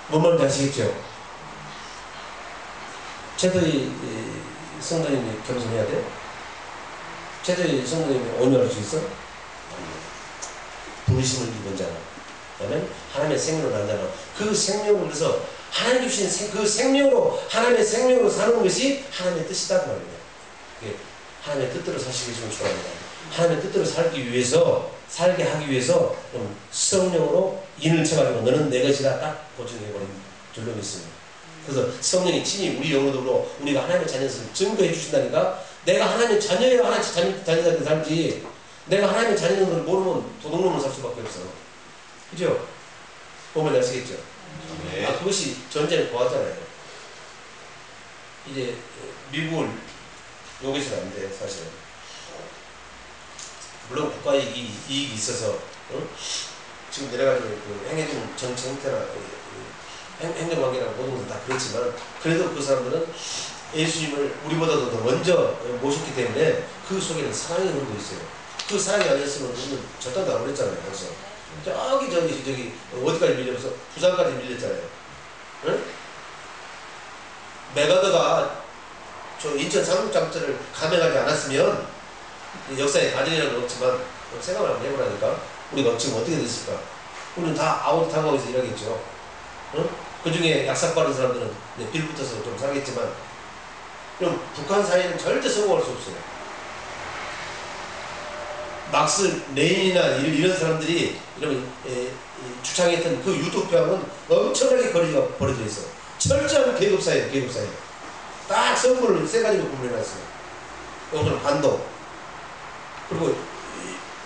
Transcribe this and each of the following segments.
뭔 말인지 아시겠죠? 최도희 성도님이 겸손해야 돼? 최도희 성도님이 온유할 수 있어? 부르심을 입은 자는, 그다음에 하나님의 생명으로 난 자는, 그 생명을 그래서 하나님 주신 그 생명으로, 하나님의 생명으로 사는 것이 하나님의 뜻이다 그 말입니다. 하나님의 뜻대로 사시기 좀 좋아합니다. 하나님의 뜻대로 살게 하기 위해서 성령으로 인을 쳐가지고 너는 내 것이다 딱 보증해버린 줄로 믿습니다. 그래서 성령이 친히 우리 영으로 우리가 하나님의 자녀를 증거해 주신다니까. 내가 하나님의 자녀예요. 하나님의 자녀답게 살지. 내가 하나님의 자녀인 걸 모르면 도둑놈으로 살 수밖에 없어. 그죠? 보면 아시겠죠? 네. 그것이 전쟁을 구하잖아요. 이제 미국을 욕해서는 안 돼, 사실은. 물론 국가 이익이 있어서, 지금 내려가지고 그 행해주는 정치 형태나 행정관계나 모든 것은 다 그렇지만, 그래도 그 사람들은 예수님을 우리보다도 더 먼저 모셨기 때문에 그 속에는 사랑이 흐르고 있어요. 그 사랑이 아니었으면 우리는 저딴 안 그랬잖아요. 벌써 저기 어디까지 밀려서 부산까지 밀렸잖아요. 응? 메가더가 저 인천 상륙작전을 감행하지 않았으면 역사에 가정이라는 건 없지만 생각을 한번 해보라니까. 우리가 지금 어떻게 됐을까? 우리는 다 아우디 타고에서 일하겠죠. 응? 그 중에 약삭 빠른 사람들은 빌붙어서 좀 살겠지만, 그럼 북한 사회는 절대 성공할 수 없어요. 막스, 레닌이나 이런 사람들이 이런 주창했던 그 유토피아는 엄청나게 거리가 벌어져 있어. 철저한 계급사회예요, 계급사회. 딱 성분을 세 가지로 구분해놨어요. 이것은 반도. 그리고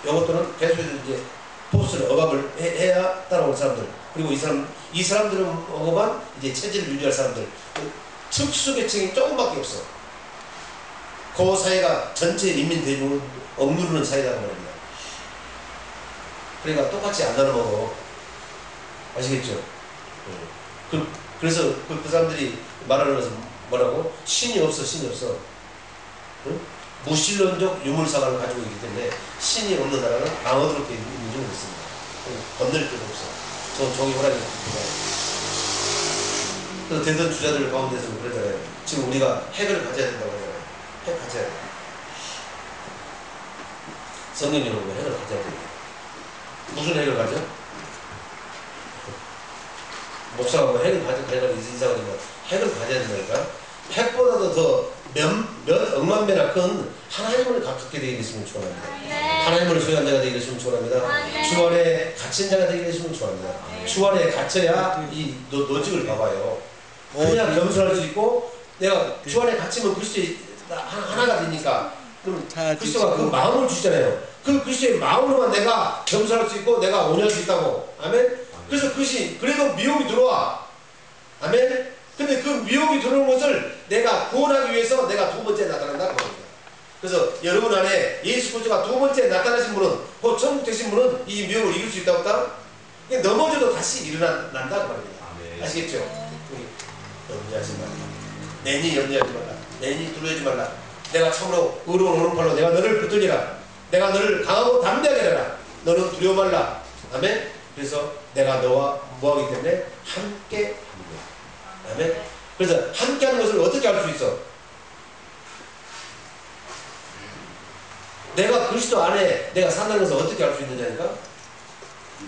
이것들은 계속해서 이제 보스를 억압을 해야 따라올 사람들. 그리고 이 사람들은 억압한 이제 체질을 유지할 사람들. 특수계층이 조금밖에 없어. 그 사회가 전체 인민 대중을 억누르는 사회라고 말합니다. 그러니까 똑같이 안 나눠먹어. 아시겠죠? 그래서 그 사람들이 말하는 것은 뭐라고? 신이 없어. 응? 무신론적 유물사관을 가지고 있기 때문에 신이 없는 나라는 방어드럽게 있는 줄 믿습니다. 건널 데도 없어. 저 종이 호랑이 같은 그래서 대선 주자들 가운데서 그러잖아요. 지금 우리가 핵을 가져야 된다고 하잖아요. 핵 가져야 돼. 성령님은 핵을 가져야 됩니다. 무슨 핵을 가져? 목사가 핵을 가져가려고 이상하지만 핵을 가져야 된다니까. 핵보다도 더 몇 억만 배나 큰 하나님을 가깝게 되게 됐으면 좋아합니다. 하나님을 소유한 자가 되게 됐으면 좋아합니다. 주 안에 갇힌 자가 되게 됐으면 좋아합니다. 주 안에 갇혀야 이 노직을 봐봐요. 그냥 겸손할 수 있고, 내가 주 안에 갇히면 그리스도의 하나가 되니까, 그럼 그리스도가 그 마음을 주시잖아요. 그 그리스도의 마음으로만 내가 겸손할 수 있고 내가 온유할 수 있다고. 아멘. 그래서 그것이 그래도 미혹이 들어와. 아멘. 근데 그 미혹이 들어오는 것을 내가 구원하기 위해서 내가 두 번째 나타난다고 합니다. 그래서 여러분 안에 예수 그리스도가 두 번째 나타나신 분은, 그 천국 되신 분은 이 미혹을 이길 수 있다고 했다. 넘어져도 다시 일어난다고 말입니다. 아시겠죠? 염려하지 말라. 내니 염려하지 말라. 내니 두려워하지 말라. 내가 참으로 의로운 오른팔로 내가 너를 붙들리라. 내가 너를 강하고 담대하게 하라. 너는 두려워 말라. 아멘. 그래서 내가 너와 뭐하기 때문에 함께 합니다. 아멘. 그래서 함께 하는 것을 어떻게 할 수 있어? 내가 그리스도 안에 내가 산다는 것을 어떻게 할 수 있느냐니까?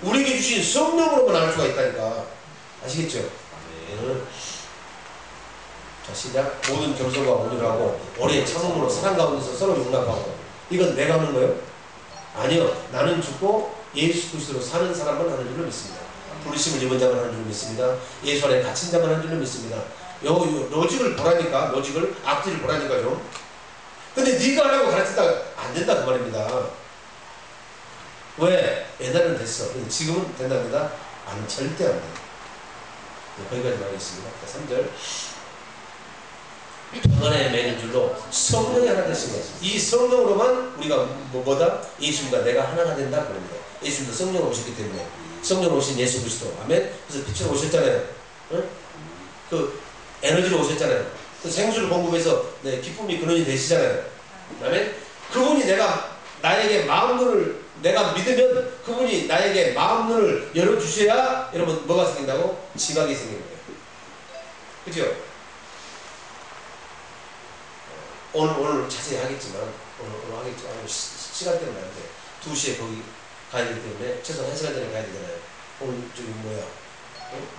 우리에게 주신 성령으로만 알 수가 있다니까. 아시겠죠? 아멘. 자, 시작. 모든 겸손과 온유하고 오래 참음으로 사랑 가운데서 서로 용납하고. 이건 내가 하는 거예요? 아니요. 나는 죽고 예수 그리스도로 사는 사람만 하는 줄로 믿습니다. 부르심을 입은 자만 하는 줄로 믿습니다. 예수 안에 갇힌 자만 하는 줄로 믿습니다. 로직을 보라니까, 로직을 앞뒤를 보라니까요. 근데 네가 하라고 가르쳤다 안 된다 그 말입니다. 왜? 옛날에는 됐어. 근데 지금은 된답니다. 안, 절대 안 돼. 네, 거기까지 말하겠습니다. 3절. 평안에 매는 줄로 성령이 하나 되신 것. 이 성령으로만 우리가 뭐다? 예수님과 내가 하나가 된다 그럽니다. 예수님도 성령으로 오셨기 때문에. 성령으로 오신 예수 그리스도. 아멘. 그래서 빛으로 오셨잖아요. 응? 그 에너지로 오셨잖아요. 그 생수를 공급해서 네, 기쁨이 근원이 되시잖아요. 아멘. 그분이 나에게 내가 믿으면 그분이 나에게 마음 눈을 열어주셔야 여러분 뭐가 생긴다고? 지각이 생기는 거예요. 그죠? 오늘 자세히 하겠지만 오늘 하겠지만 시간 때문에 안 돼. 2시에 거기 가야 되기 때문에 최소한 1시간 전에 가야 되잖아요. 오늘 저기 뭐야?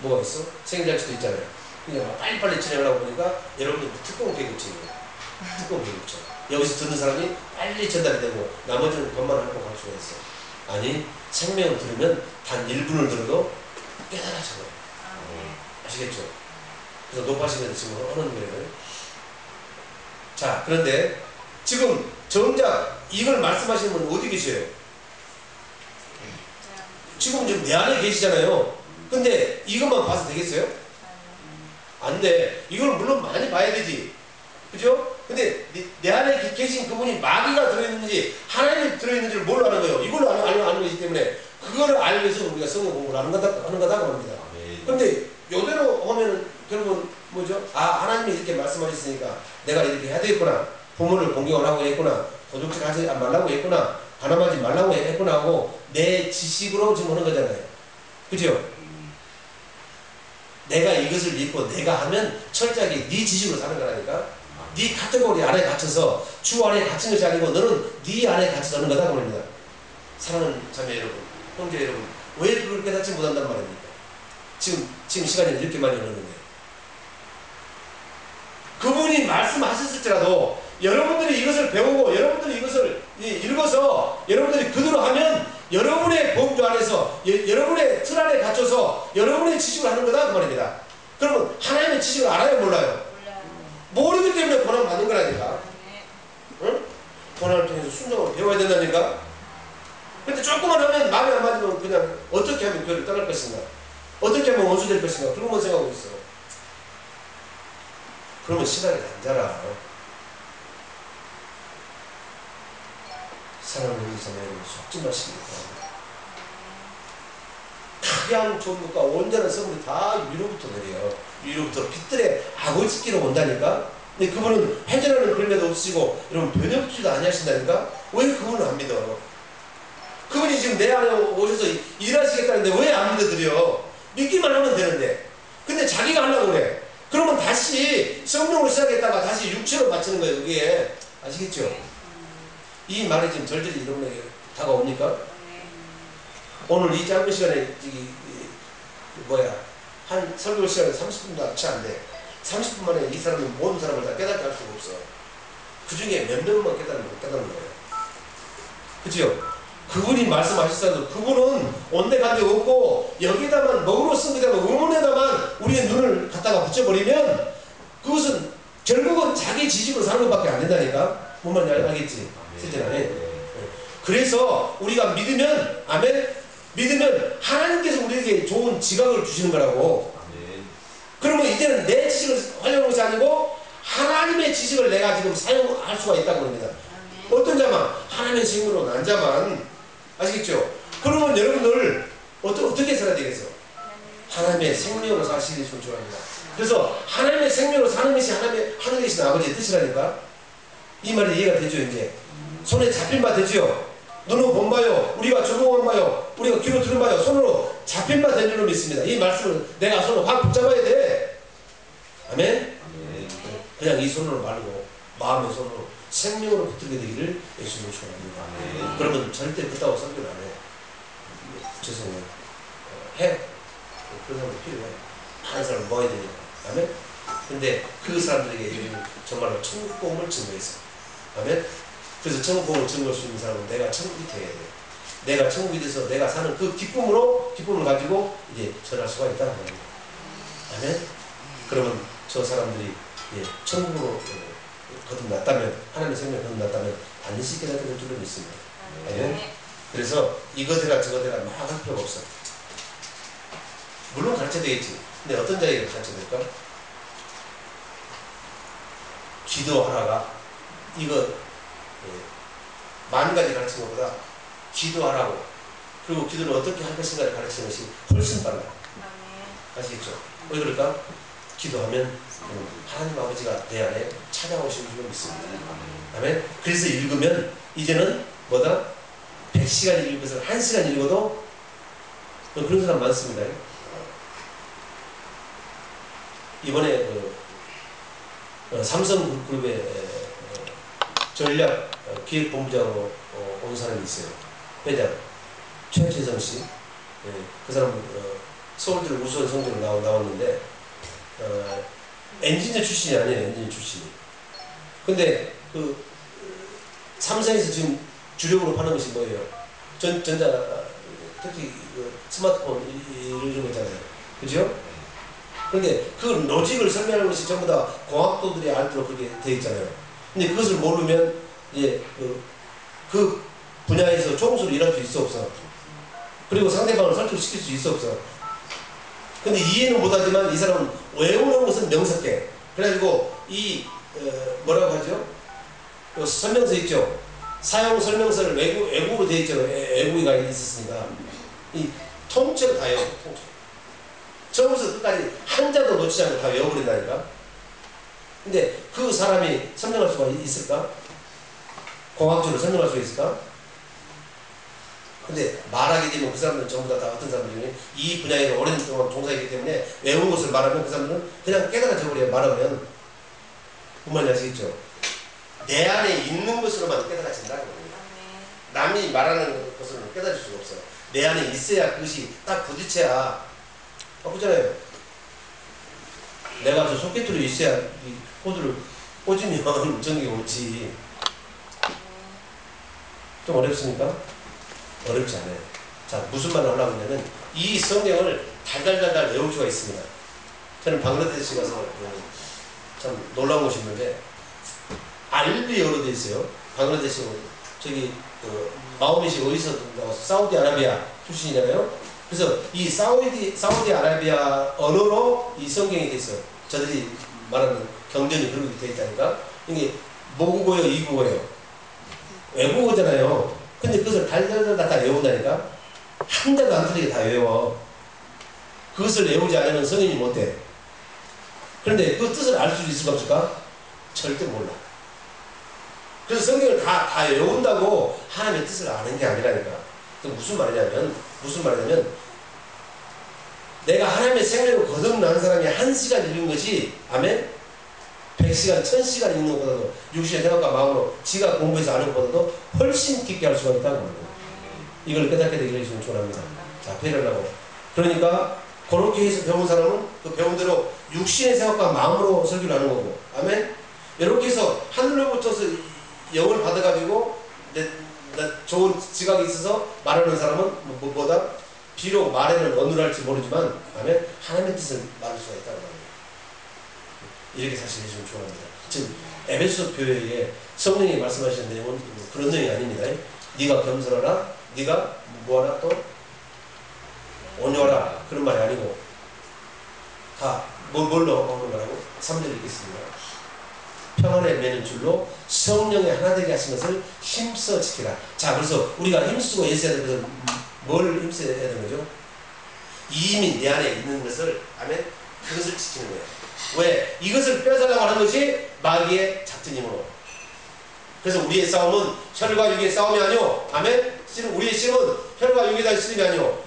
뭐가 있어? 생일잔치도 있잖아요. 그냥 빨리빨리 진행하려고 보니까 여러분들 특공 계급체예요. 특공 계급체. 여기서 듣는 사람이 빨리 전달이 되고 나머지는 것만 하고 갈 수가 있어. 아니 생명을 들으면 단 1분을 들어도 깨달아져요. 아시겠죠? 그래서 높아지면서 지금 하는 거예요. 자, 그런데 지금 정작 이걸 말씀하시는 분은 어디 계세요? 지금 내 안에 계시잖아요. 근데 이것만 봐서 되겠어요? 안 돼. 이걸 물론 많이 봐야 되지. 그죠? 근데 내 안에 계신 그분이 마귀가 들어있는지 하나님이 들어있는지를 뭘로 아는 거예요? 이걸로 아는 것이기 때문에 그거를 알기 위해서 우리가 성경 공부를 하는 거다고 합니다. 근데 요대로 하면 결국은 뭐죠? 아, 하나님이 이렇게 말씀하셨으니까 내가 이렇게 해야 되겠구나. 부모를 공경을 하고 했구나. 도둑질 하지 말라고 했구나. 가늠하지 말라고 했구나 하고 내 지식으로 지금 하는 거잖아요. 그죠? 내가 이것을 믿고 내가 하면 철저하게 네 지식으로 사는 거라니까. 네 카테고리 안에 갇혀서 주 안에 갇힌 것이 아니고 너는 네 안에 갇혀서 하는 거다 그럽니다. 사랑하는 자매 여러분, 형제 여러분, 왜 그걸 깨닫지 못한단 말입니까? 지금 시간이 이렇게 많이 흐르는데 그분이 말씀하셨을지라도 여러분들이 이것을 배우고 여러분들이 이것을 읽어서 여러분들이 그대로 하면 여러분의 범주 안에서 여러분의 틀 안에 갇혀서 여러분의 지식을 하는 거다 그 말입니다. 그러면 하나님의 지식을 알아요 몰라요? 모르기 때문에 고난 받는 거라니까. 응? 고난을 통해서 순종을 배워야 된다니까. 근데 조금만 하면 마음에 안 맞으면 그냥 어떻게 하면 교회를 떠날 것인가, 어떻게 하면 원수 될 것인가 그런 건 생각하고 있어. 그러면 시간이 안 자라. 사랑하는 형제자매는 속지 마십니다. 가장 좋은 것과 온전한 선물이 다 위로부터 내려요. 위로부터 빛들의 아버지께로 온다니까. 근데 그분은 회전하는 그림에도 없으시고 여러분 변혁주도 아니하신다니까. 왜 그분을 안 믿어? 그분이 지금 내 안에 오셔서 일하시겠다는데 왜 안 믿어드려? 믿기만 하면 되는데. 근데 자기가 하려고 그래. 그러면 다시 성령으로 시작했다가 다시 육체로 바치는 거예요. 그게 아시겠죠? 이 말이 지금 절절히 여러분에게 다가옵니까? 오늘 이 짧은 시간에 한 설교 시간에 30분도 채 안 돼. 30분 만에 이 사람은 모든 사람을 다 깨닫게 할 수가 없어. 그 중에 몇 명만 깨닫는 거예요. 그죠? 그분이 말씀하셨어도 그분은 온데간데 없고 여기다만 먹으로 쓴 데다가 의문에다만 우리의 눈을 갖다가 붙여버리면 그것은 결국은 자기 지식으로 사는 것밖에 안 된다니까. 뭔 말인지 알겠지? 실제는 안 해. 그래서 우리가 믿으면 아멘. 믿으면 하나님께서 우리에게 좋은 지각을 주시는 거라고. 그러면 이제는 내 지식을 활용하는 것이 아니고 하나님의 지식을 내가 지금 사용할 수가 있다고 합니다. 어떤 자만? 하나님의 생명으로 난 자만. 아시겠죠? 그러면 여러분들 어떻게 살아야 되겠어? 하나님의 생명으로 사시기 좋아합니다. 그래서 하나님의 생명으로 사는 것이 하늘 계신 아버지의 뜻이라니까. 이 말이 이해가 되죠? 이제 손에 잡힌 바 되죠? 눈으로 본 바요, 우리가 적용한 바요, 우리가 귀로 들은 바요, 손으로 잡힌 바 된 줄로 믿습니다. 이 말씀을 내가 손으로 확 붙잡아야 돼. 아멘? 그냥 이 손으로 말고 마음의 손으로 생명으로 붙들게 되기를 예수님을 축원합니다. 그러면 절대 그따고 설교를 안 해. 죄송해요. 해. 그런 사람도 필요해. 하는 사람을 모아야 되니까. 아멘? 근데 그 사람들에게 정말로 천국 복음을 증거했어. 아멘? 그래서 천국 복음을 증거할 수 있는 사람은 내가 천국이 되어야 돼. 내가 천국이 돼서 내가 사는 그 기쁨을 가지고 이제 전할 수가 있다는 겁니다. 아멘? 그러면 저 사람들이 천국으로 거듭났다면, 하나님의 생명을 거듭났다면 반드시 깨닫게 줄로 믿습니다. 아멘? 그래서 이거대라 저거대라 막 할 필요가 없어. 물론 가르쳐야겠지. 근데 어떤 자에게 가르쳐야 될까? 기도하라가 이거 만 가지 가르치는 것보다 기도하라고, 그리고 기도를 어떻게 할 것인가를 가르치는 것이 훨씬 빨라. 아시겠죠? 왜 그럴까? 기도하면 하나님 아버지가 내 안에 찾아오시는 줄로 믿습니다. 아멘? 그래서 읽으면 이제는 뭐다? 100시간 읽을 것을 1시간 읽어도 그런 사람 많습니다. 이번에 삼성그룹의 전략 기획본부장으로 온 사람이 있어요. 회장 최재성 씨. 그 사람은 서울대를 우수한 성적으로 나왔는데 엔지니어 출신이 아니에요. 엔지니어 출신이. 근데 그 삼성에서 지금 주력으로 파는 것이 뭐예요? 전자 특히 스마트폰 이런 거 있잖아요. 그죠? 근데 그 로직을 설명하는 것이 전부 다 공학도들이 알도록 그렇게 되어 있잖아요. 근데 그것을 모르면 이제 그 분야에서 총수로 일할 수 있어 없어. 그리고 상대방을 설득시킬 수 있어 없어. 근데 이해는 못하지만 이 사람은 외우는 것은 명석해. 그래가지고 이 뭐라고 하죠? 설명서 있죠. 사용 설명서를 외국어로 되어 있죠. 외국어가 있었으니까 이 통째로 다 외워. 통째로. 처음부터 끝까지 한자도 놓치지 않고 다 외워버린다니까. 근데 그 사람이 설명할 수가 있을까? 공학적으로 설명할 수가 있을까? 근데 말하게 되면 그 사람들은 전부 다 어떤 사람들이 이 분야에 오랜 동안 종사했기 때문에 외운 것을 말하면 그 사람들은 그냥 깨달아져버려요. 말하면. 무슨 말인지 아시겠죠? 내 안에 있는 것으로만 깨달아진다는 겁니다. 남이 말하는 것으로는 깨달을 수가 없어요. 내 안에 있어야 그것이 딱 부딪혀야. 그렇잖아요. 내가 저 소켓으로 있어야 이 코드를 꽂으면 전기가 오지. 좀 어렵습니까? 어렵지 않아요. 자, 무슨 말을 하려고 하냐면 이 성경을 달달달달 외울 수가 있습니다. 저는 방글라데시 가서 참 놀라운 곳이 있는데 알비어로 되어 있어요. 방글라데시 저기 마호멧이 어디서 나와서 사우디아라비아 출신이잖아요. 그래서 이 사우디아라비아 언어로 이 성경이 되어 있어요. 저들이 말하는 경전이 그렇게 되어 있다니까. 이게 모국어예요, 이국어예요. 외국어잖아요. 근데 그것을 달달달 다 외운다니까. 한 자도 안 틀리게 다 외워. 그것을 외우지 않으면 성인이 못돼. 그런데 그 뜻을 알 수 있을까 없을까? 절대 몰라. 그래서 성경을 다 외운다고 하나님의 뜻을 아는 게 아니라니까. 무슨 말이냐면 내가 하나님의 생명을 거듭난 사람이 1시간 읽는 것이 아멘? 100시간, 1000시간 읽는 것보다도 육신의 생각과 마음으로 지가 공부해서 아는 것보다도 훨씬 깊게 할 수가 있다는 겁니다. 이걸 깨닫게 되기를 해주면 축원합니다. 자, 배려라고. 그러니까 그렇게 해서 배운 사람은 그 배운 대로 육신의 생각과 마음으로 설교를 하는 거고. 아멘? 이렇게 해서 하늘로부터서 영을 받아가지고 좋은 지각이 있어서 말하는 사람은 뭐보다 비록 말에는 어눌할지 모르지만 아멘? 하나님의 뜻을 말할 수가 있다는 말입니다. 이렇게 사실 해주면 좋아합니다. 지금 에베소 교회에 성령이 말씀하시는 내용은 그런 내용이 아닙니다. 네가 겸손하라, 네가 뭐하라, 또 온유하라, 그런 말이 아니고 다 뭘로 오는 거라고? 3절 읽겠습니다. 평안에 매는 줄로 성령의 하나 되게 하신 것을 힘써 지키라. 자, 그래서 우리가 힘쓰고 있어야 되는 것은 뭘 힘써야 되는 거죠? 이미 내 안에 있는 것을, 아멘, 그것을 지키는 거예요. 왜? 이것을 빼앗으려고 하는 것이 마귀의 작전이므로. 그래서 우리의 싸움은 혈과 육의 싸움이 아니오. 아멘? 우리의 씨름은 혈과 육에 대한 씨름이 아니오.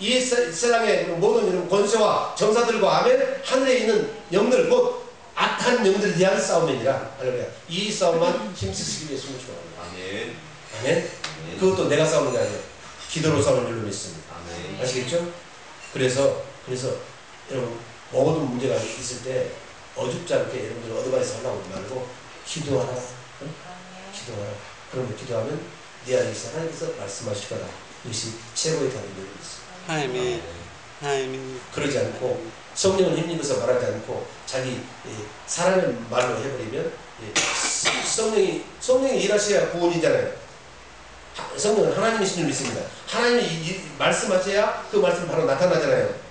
이 세상의 모든 이런 권세와 정사들과 아멘? 하늘에 있는 영들, 곧 악한 영들에 대한 싸움이니라. 할렐루야. 이 싸움만 힘쓰시기 위해 숨을 추구합니다. 아멘. 아멘? 그것도 내가 싸우는 게 아니에요. 기도로 싸우는 줄로 믿습니다. 아멘. 아시겠죠? 그래서 여러분 모든 문제가 있을 때 어줍지 않게 여러분들 어드바이스 하려고 말고 기도하라. 응? 기도하라. 그러면 기도하면 네 안에 있어 하나님께서 말씀하실 거다. 이것이 최고의 답이 되는 것입니다. 아멘. 아멘. 그러지 않고 성령을 힘입어서 말하지 않고 자기 사람의 말로 해버리면 성령이 일하셔야 구원이잖아요. 성령은 하나님이신 줄 믿습니다. 하나님이 말씀하셔야 그 말씀 바로 나타나잖아요.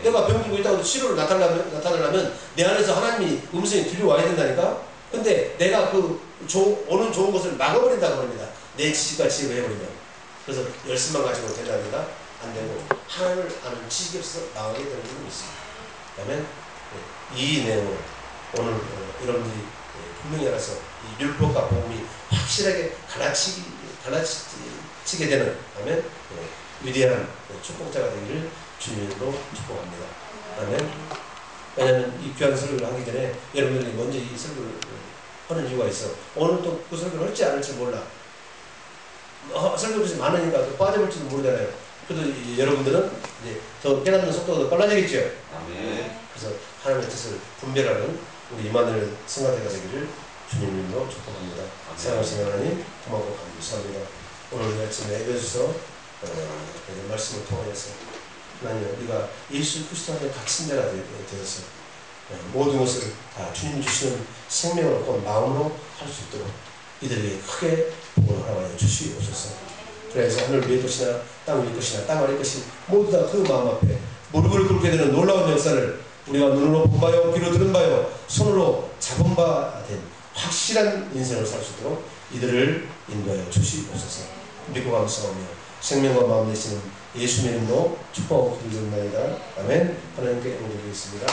내가 병들고 있다고 치료를 나타나려면 내 안에서 하나님이 음성이 들려와야 된다니까. 근데 내가 오는 좋은 것을 막아버린다고 합니다. 내 지식과 지혜로 해버리면. 그래서 열심만 가지고 된다니까 안 되고 하나님을 아는 지식이 없어서 망하게 되는 부분이 있습니다. 그러면 이 내용을 오늘 여러분들이 분명히 알아서 이 율법과 복음이 확실하게 갈라치기 갈라치게 되는 아멘. 위대한 축복자가 되기를 주님으로 축복합니다. 아멘. 왜냐하면 이 귀한 설교를 하기 전에 여러분들이 먼저 이 설교를 하는 이유가 있어. 오늘 또 그 설교를 할지 안 할지 몰라. 설교들이 많으니까 또 빠져볼지도 모르잖아요. 그래도 여러분들은 이제 더 깨닫는 속도가 더 빨라지겠죠. 아멘. 그래서 하나님의 뜻을 분별하는 우리 이만을 성가대가 되기를 주님으로 축복합니다. 사랑하시는 하나님 고맙고 감사합니다. 오늘 아침에 에베소서 말씀을 통하여서 하나님 우리가 예수 그리스도 안에 갇힌 자가 되어서 모든 것을 다 주님 주시는 생명을 얻고 마음으로 할 수 있도록 이들에게 크게 복을 허락하여 주시옵소서. 그래서 하늘 위의 것이나 땅 위의 것이나 땅 아래 것이 모두 다 그 마음 앞에 무릎을 꿇게 되는 놀라운 역사를 우리가 눈으로 본 바요 귀로 들은 바요 손으로 잡은 바 된 확실한 인생을 살 수 있도록 이들을 인도하여 주시옵소서. 믿고 감사하며 생명과 마음 내시는 예수님 이름으로 축복하고 기도드립니다. 아멘. 하나님께 영광 드리겠습니다.